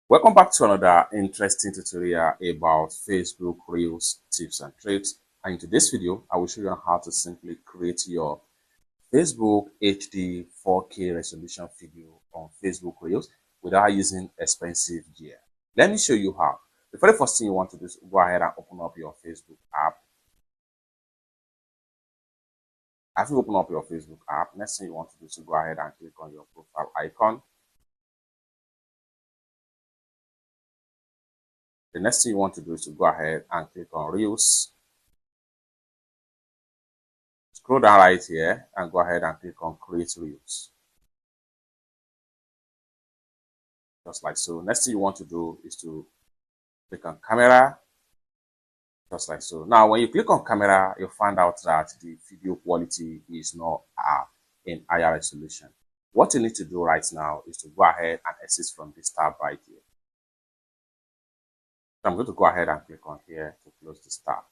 Welcome back to another interesting tutorial about Facebook Reels tips and tricks. And in today's video, I will show you how to simply create your Facebook HD 4K resolution video on Facebook Reels without using expensive gear. Let me show you how. The very first thing you want to do is go ahead and open up your Facebook app. After you open up your Facebook app, next thing you want to do is go ahead and click on your profile icon. The next thing you want to do is to go ahead and click on Reels. Scroll down right here and go ahead and click on Create Reels. Just like so. Next thing you want to do is to click on Camera. Just like so. Now, when you click on Camera, you'll find out that the video quality is not in higher resolution. What you need to do right now is to go ahead and exit from this tab right here. So I'm going to go ahead and click on here to close this tab.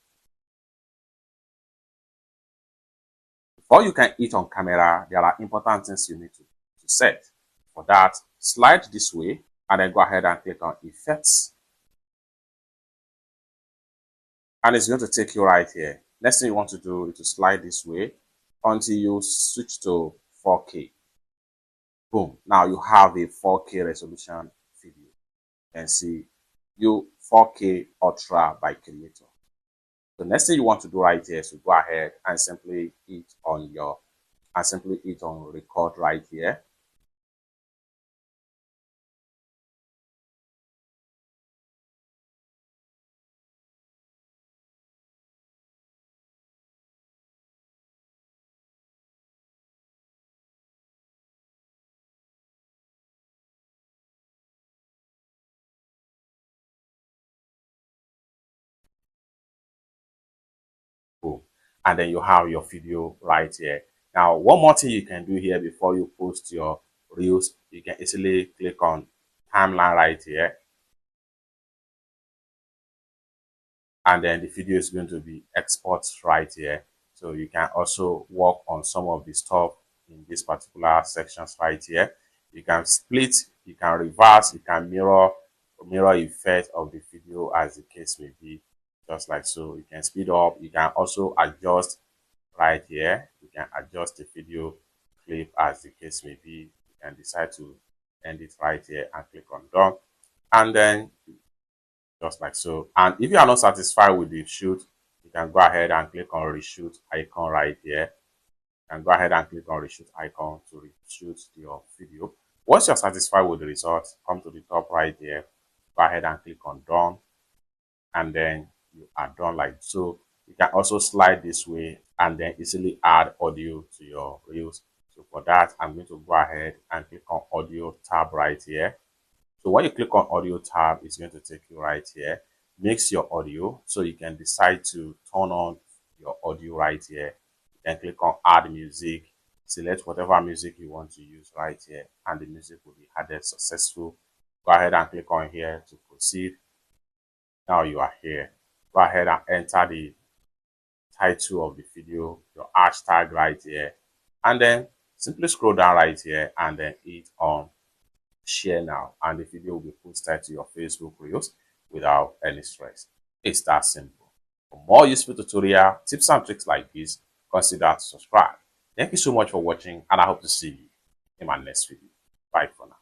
Before you can hit on camera, there are important things you need to set. For that, slide this way and then go ahead and click on Effects. And it's going to take you right here. Next thing you want to do is to slide this way until you switch to 4K. Boom. Now you have a 4K resolution video. You can see you 4K Ultra by Creator. The next thing you want to do right here is to go ahead and simply hit on record right here. Boom. And then you have your video right here. Now, one more thing you can do here before you post your reels, you can easily click on timeline right here. And then the video is going to be exported right here. So you can also work on some of the stuff in this particular sections right here. You can split, you can reverse, you can mirror effect of the video as the case may be. Just like so. You can speed up, you can also adjust right here. You can adjust the video clip as the case may be. You can decide to end it right here and click on done. And then just like so. And if you are not satisfied with the shoot, you can go ahead and click on reshoot icon right here. And go ahead and click on reshoot icon to reshoot your video. Once you're satisfied with the results, come to the top right here. Go ahead and click on done. And then you are done like so. You can also slide this way and then easily add audio to your reels. So for that, I'm going to go ahead and click on audio tab right here. So when you click on audio tab, it's going to take you right here. Mix your audio, so you can decide to turn on your audio right here. You can click on add music, select whatever music you want to use right here, and the music will be added successful. Go ahead and click on here to proceed. Now you are here. Go ahead and enter the title of the video, your hashtag right here, and then simply scroll down right here and then hit on share now, and the video will be posted to your Facebook Reels without any stress. It's that simple. For more useful tutorial tips and tricks like this, consider to subscribe. Thank you so much for watching, and I hope to see you in my next video. Bye for now.